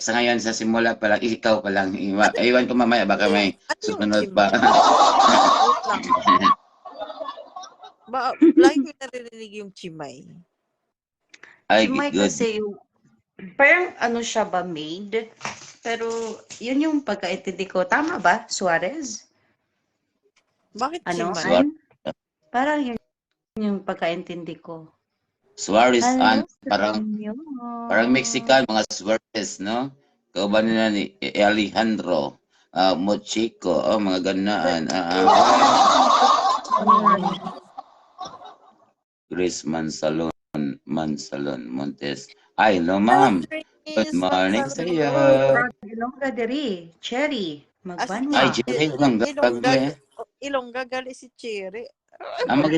sa ngayon sa simula pa lang, ikaw pa lang. Iwan ko mamaya, baka may susunod pa. Lagi ko narinig yung chimay. Ay, Chimay good. kasi yung, parang ano siya ba, made? Pero yun yung pagkaintindi ko. Tama ba, Suarez? Bakit Ano? chimay? Parang yun yung pagkaintindi ko. Suarez, Hello, parang Mexican, mga Suarez, no? Kauban nila ni Alejandro, Mochico, mga ganaan. Grace Mansalon, Montes. Ay, hello, ma'am. Good morning sa iyo. Ilongga diri, Cherry, magbanwa. Ay, Cherry, Ilongga gali si Cherry. Mo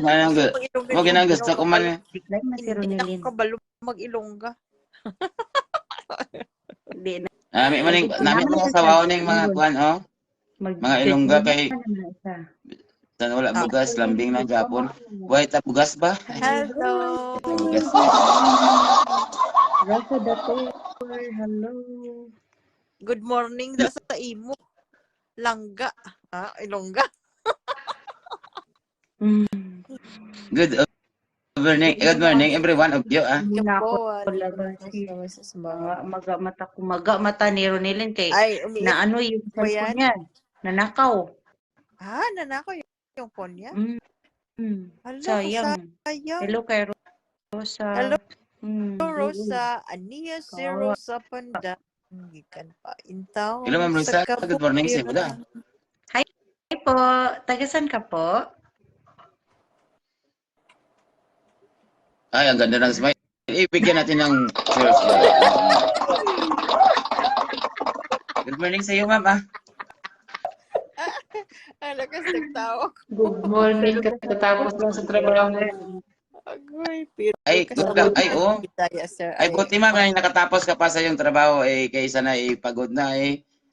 ginagasto ko man. Decline na si Hindi Ronelin. ako kabalo mag-Ilongga. Hindi na. Namin ko sa waw ning mga kuan, mga Ilongga kay wala bugas, lambing ng Japon. Buhay ta bugas ba? Hello. Bugas. Rasa Dator, hello. Good morning da sa imo. Langga. Ilongga. Good morning everyone of you. Hindi na ako maga-mata ni Ronelin kay na ano yung cellphone niya. Nanakaw. Nanakaw yung phone niya? Sayang. Hello kay Rosa. Hello, Rosa. Aniya si Rosa Panda. Gikan pa intaw. Hello, Ma'am Rosa. Good morning sa iyo. Hi po. Tagasan ka po? Ay, ang ganda ng smile. Ibigyan natin ng cheers. Good morning sa iyo, ma'am. Lakas nagtawag. Good morning. Katapos lang sa trabaho. Ay, buti ma'am, ay nakatapos ka pa sa iyong trabaho, kaysa na pagod na,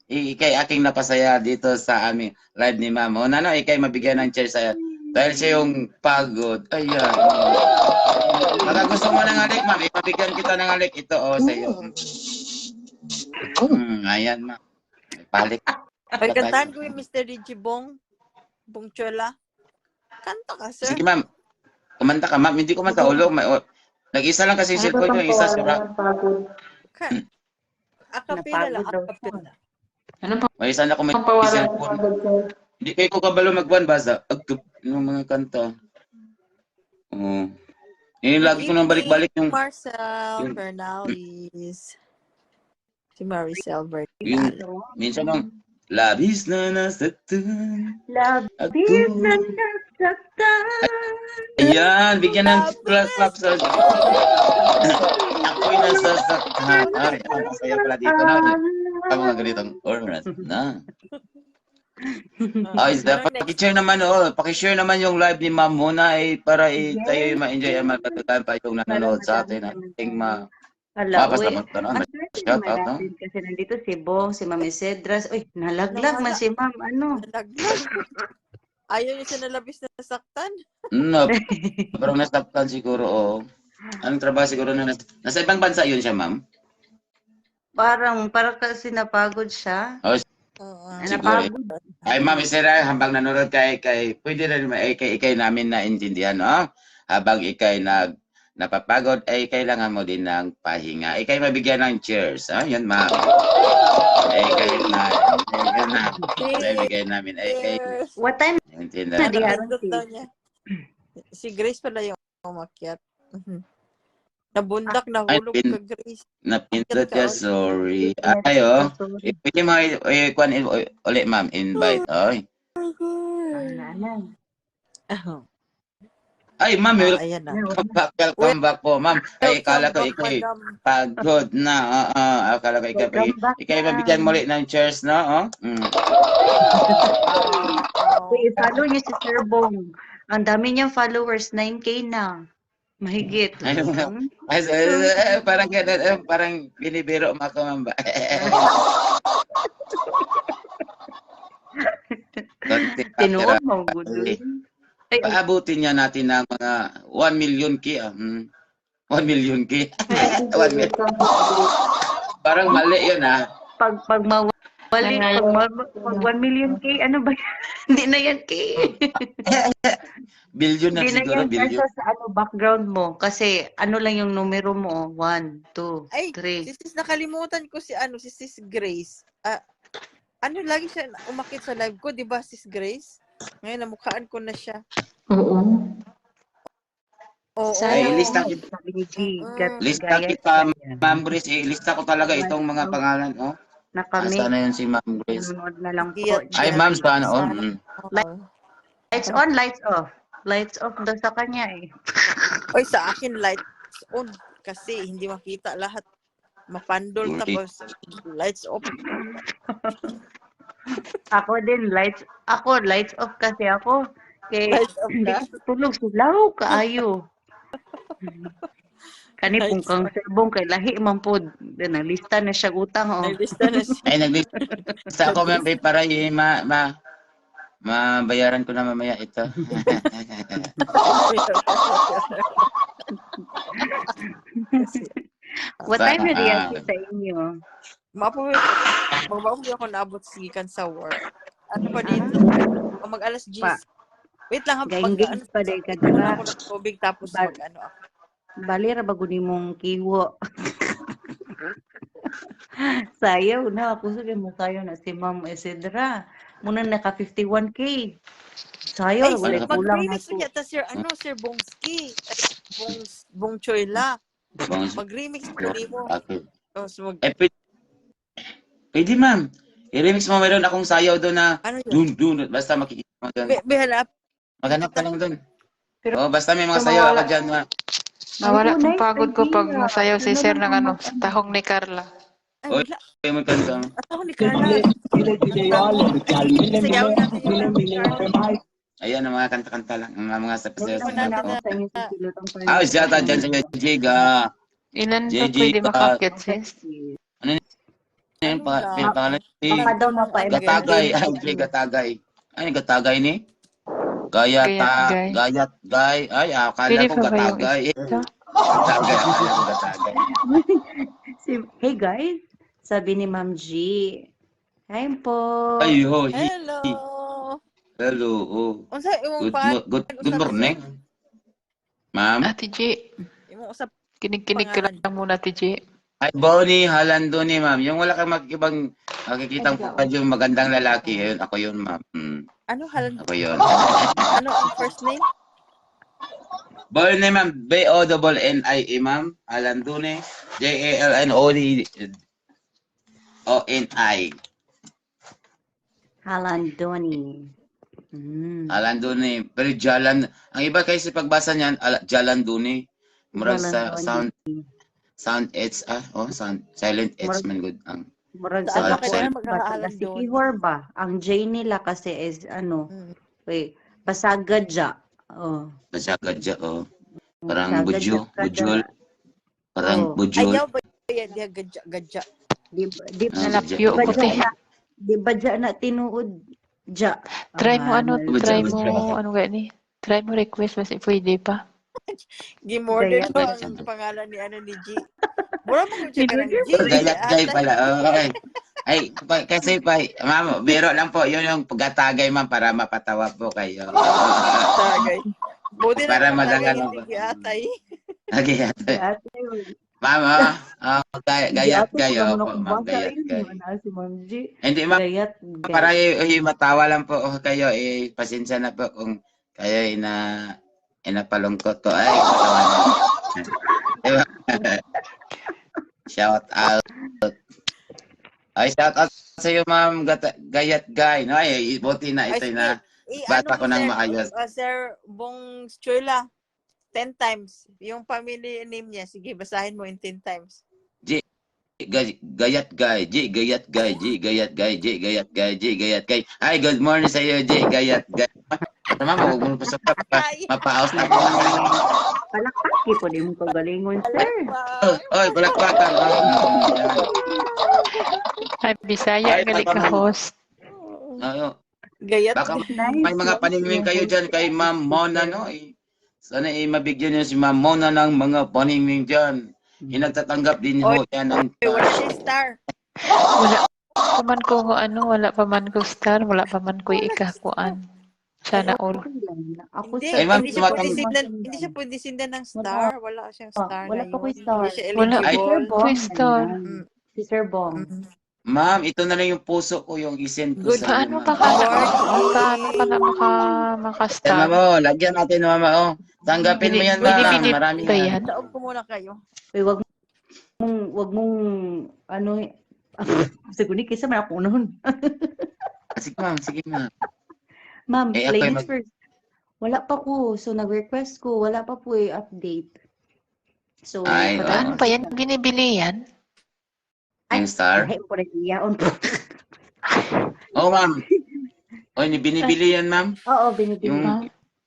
ikay aking napasaya dito sa aming live ni ma'am. O nano, ikay mabigyan ng cheers sa dahil siya yung pagod. Ayan. Baka gusto mo ng alik, ma'am. Ipabigyan kita ng alik. Ito, sa iyo. Ayan, ma'am. Palik. Pagkantahan ko yung Mr. Digibong. Bongchola. Kanta ka, sir. Sige, ma'am. Kumanta ka, ma'am. Hindi ko man ulo. Nag-isa lang kasi cellphone yung isa. Akapila lang. Ano pa? May isa na ko may cellphone. Hindi kayo ko kabalo magbuwan basa. Yung mga kanta. Lagi ko nang balik-balik yung Marcel Bernales. Si Maricel Bernales. Minsan nung labis na nasaktan. Labis na nasaktan. Ayan, bigyan ng clap sa ako'y nasasaktan. Ay, ang masaya pala dito na. Sa mga ganitong oras na. Paki-share naman, paki-share naman yung live ni Ma'am muna para tayo ma-enjoy ang matatagal pa yung nanonood sa atin. Ating shout out, no? Kasi nandito si Bong, si Ma'am Cedras. Uy, nalaglag man si Ma'am, Nalaglag. Ayaw niya siya nalabis na nasaktan? Parang nasaktan siguro, Anong trabaho siguro na nasa ibang bansa yun siya, Ma'am? Parang kasi napagod siya. Siguro. Ay, Ma'am Isera, habang nanonood kay pwede rin ikay namin naintindihan, no? Habang ikay napapagod, kailangan mo din ng pahinga. Ikay mabigyan ng cheers, Yan, Ma'am. Bigay namin. What time? Si Grace pala yung umakyat. Nabundak, nahulog ka, Grace. Napindot ka, sorry. Pwede mo ulit, ma'am, invite. Ay, ma'am, welcome back po, ma'am. Akala ko ikay pagod na. Akala ko ikay mabigyan mo ulit ng cheers, no? Follow niyo si Sir Bong. Ang dami niyang followers, 9K na. Mahigit. Parang gano'n, parang binibiro mo ako, ma'am. Tinuod mo, gulo. Paabutin niya natin ng mga 1 million K. 1 million K. Parang mali yun, ah. Pag mawali, Ay, pag 1 million K, ano ba yan? Hindi na yan K. Billion na Hindi na siguro, yan billion. kasi sa ano, background mo. Kasi ano lang yung numero mo. 1, 2, Ay, 3. sis, nakalimutan ko si Sis Grace. Ano lagi siya umakit sa live ko, 'di ba, Sis Grace? Ngayon namukhaan ko na siya. Oo. Oo. Ay, lista kita. Sabi ni G. Lista kita, Ma'am Grace. Lista ko talaga itong mga pangalan, oh. Na kami. Asa na yun si Ma'am Grace? Nanonood na lang po. Giyat- Ay, Ma'am, sana all. Oo. Lights on, lights off. Lights off daw sa kanya eh. Oy, sa akin lights on kasi hindi makita lahat. Mapandol Ulit. tapos lights off. Ako din, lights off kasi ako. Kaya Lights off hindi ka? ko tulog. Sulaw, kaayo. Kani pong Lights kang off. serbong kay lahi man po. Nalista na siya utang. Oh. Naglista na siya. Ay, naglista ako, Ma'am, para mabayaran ko na mamaya ito. What time na reaction sa inyo? Mapuwi ako naabot sigikan sa work. Ano pa dito? Mag-alas 10. Pa. Wait lang, Gaing-gaing pa day ka ano dira. ako ng tubig tapos Ba- mag-ano ako. Balira ba guni mong kiwo? Sayaw na. Ako sabi mo sayo na si Ma'am Isidra. Muna naka 51K. Sayaw, Ay, wala kulang na mag-remix to. niya ta Sir Bongski. Bong Choyla. Bong- Mag-remix ko mo. Okay. Tapos Eh, pwede, Ma'am. I-remix mo, meron akong sayaw doon na ano yun? dun. Basta makikita mo doon. Bihalap. Maghanap ka lang doon. Pero- Oh, basta may mga pero sayaw mawala- ako dyan, Ma'am. Nawala Ay, tong nice pagod ko pag idea. masayaw si Ano Sir lang ng ang ano, tahong ni Carla. Ay, Oy. wala. Kaya mo kanta. Ako ni Carla. Sayaw natin yung Carla. Ayan, ang mga kanta-kanta lang. Ang mga sayaw Ano sa natin ko. Sa inyo si Kilotong Ah, siya ta dyan sa Jiga. Ilan pa JJ pwede ka. makakit, sis? Ano yung pangalan? Si Baka daw mapa-MK. Gatagay. Ay, Jay Gatagay. Ay, Gatagay ni? Gayat gay. Ay, akala Pwede ko pa ba yung Gatagay. isa? Gatagay, akala ko Gatagay. Hey guys, sabi ni Ma'am G. Hi po. Ay, ho. Hello. Hello. Oh. Unsa imong pa? Good morning. Ma'am. Ate G, Imong usap kinig-kinig ka Pangalan. lang muna, Ate G. Ay, Bonnie Halando ni ma'am. Yung wala kang makikibang makikitang pupad yung magandang lalaki. Ayun, ako yun, ma'am. ano halan Ako yun. ano ang first name? Bonnie, ma'am. B-O-N-N-I-E, ma'am. Halandone. J-A-L-N-O-D-O-N-I. Halandoni. Halandone. Pero Jalan. Ang iba kasi pagbasa niyan, Jalandone. Murag sa Jalandone. sound H, sound, silent H Murag- man good. Ang Murag Saan sa ba kayo magkakahalandoni? si Ihor ba? Ang J nila kasi is ano, wait, Basagadja. Oh. Gadya, Parang Basagadja budyo, kada- bujol. Parang Oh. bujol. Ayaw ba yan diya gadya. Di Ah, Nalapyo gadya. ko, te. Di ba dyan na tinuod? Ja. Try mo ano, Budya, try budya. mo, ano gaya ni? Try mo request, mas pwede pa. Gimorder mo Gaya. ang pangalan ni G. Wala mo siya ka ng G. Gayat-gay pala. Okay. Ay, kasi ma'am, biro lang po. Yun yung pagkatagay, ma'am, para mapatawa po kayo. Tagay. Buti Para na madala hindi lang. giatay. Okay. Ate, Ma'am, gayat-gay. Ma'am, gayat-gay. Si Ma'am G. Hindi, ma'am, Gayat. para matawa lang po kayo. Pasensya na po kung kayo inapalungkot ko. Ay, patawa na. Diba? Shout out. Ay, shout out sa iyo, ma'am, gayat-gay. No, ay, buti na ito na. Bata ko nang maayos. Sir Bong Choyla, 10 times. Yung family name niya. Sige, basahin mo in 10 times. Gayat-gay, gayat-gay. Ay, good morning sa iyo, gayat-gay. Ma'am, huwag mo pa sa mapaos na po. Palakpaki po, di mo kagalingon, sir. Oy, palakpakan. Ay, Bisaya, Ay, galing ka ma'am. host. Ano, Gayat. baka may mga paningwing kayo dyan kay Ma'am Mona, no? Sana mabigyan niyo si Ma'am Mona ng mga paningwing dyan. Nagtatanggap din ho yan ng Wala siya star. Wala pa man ko wala pa man ko star, wala pa man ko ikakuan. Sana all. Ako Hindi, sa Ay, ma'am, hindi siya pwede tumatanggap. sindan, hindi siya pwede sindan ng star. Wala siyang star Wala pa ko ngayon. star. Hindi siya Wala. Si Sir eligible. Bong. Uy, star. ayan. Si Sir Bong. Mm. Ma'am, ito na lang yung puso ko yung isend ko Good. sa iyo, Paano ba ma'am. ka Morning. paano ka na Yan, maka-star? ma'am, oh. Lagyan natin, ma'am, oh. Tanggapin mo yan, ma'am. Bili-bili Marami ba yan. yan? Taob ko muna kayo. Uy, wag mong, ano, siguro ni kisa man ako noon. Sige, ma'am. Sige, ma'am. Ma'am, Eh, ako ladies first. Wala pa ko. So, nag-request ko. Wala pa po update. So, Ay, Paano ba yan? Binibili yan? Yung star. Ay, ko na iyaon po. Oh, ma'am. Oh, binibili yan, ma'am. Oo, binibili. Yung, Ah,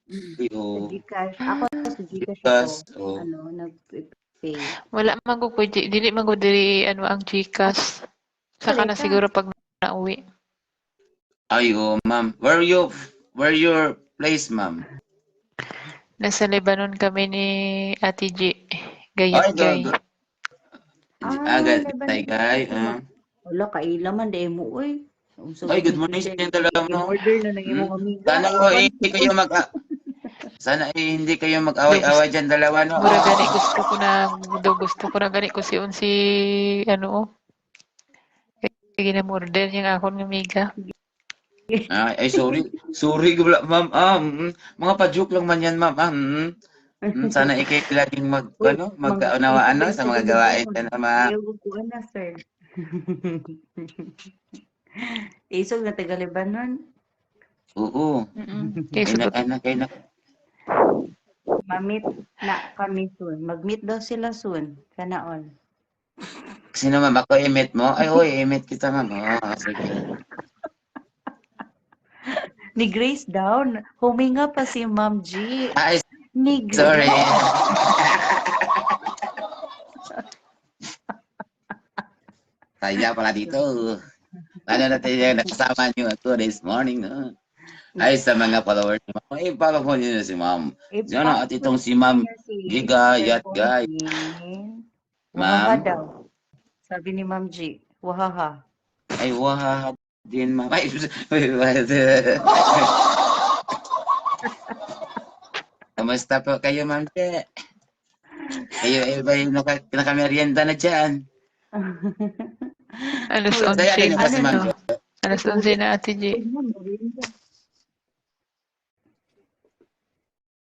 Sa oh, Gcash. Ako sa Gcash Gcash, ako. oh. Nag-pay. wala man ko pwede. Dili man ko diri ang Gcash. Saka na Talaga? siguro pag nauwi. Ay, oh, ma'am. Where your place, ma'am? Nasa Lebanon kami ni Ate G. Ay, Gayat gay. Agad, Lebanon. tay, guy. Wala, kailaman. Dahil mo, uy. Ay, good morning sa inyong dalawa, no? In-order na ng imong amiga. Sana ho, hindi kayo hindi kayo mag-away-away dyan dalawa, no? Mura gani gusto ko na gani ko si ginamorder yung akong amiga. Ay, sorry. Sorry, ma'am. Mga pa-joke lang man yan, ma'am. Sana ikay laging magkaunawaan no, sa mga gawain. Ano, ma'am? Ayaw ko na, sir. Isog na taga Lebanon. Oo. Kaya Kay na. Ma-meet na kami soon. Mag-meet daw sila soon. Sana all. Sino, ma'am? Ako i-meet mo? Ay, hoy, i-meet kita, ma'am. Sige. Ni Grace down. Huminga pa si Ma'am G. Ay, Ni Grace. sorry. Saya pala dito. Ano natin yung nakasama niyo ako this morning, no? Ay, sa mga followers ni ma'am. Ay, follow mo niyo si ma'am. Yan at itong si ma'am Giga Yat Guy. Wahaha Ma'am. daw. Sabi ni Ma'am G. Wahaha. Ay, wahaha din, ma'am. Ay, kamusta po kayo, ma'am? Kayo ba yung nakamerienda na dyan? alas Saya 11 din na pa si ma'am. Alas 11 na Ate G. Ma'am,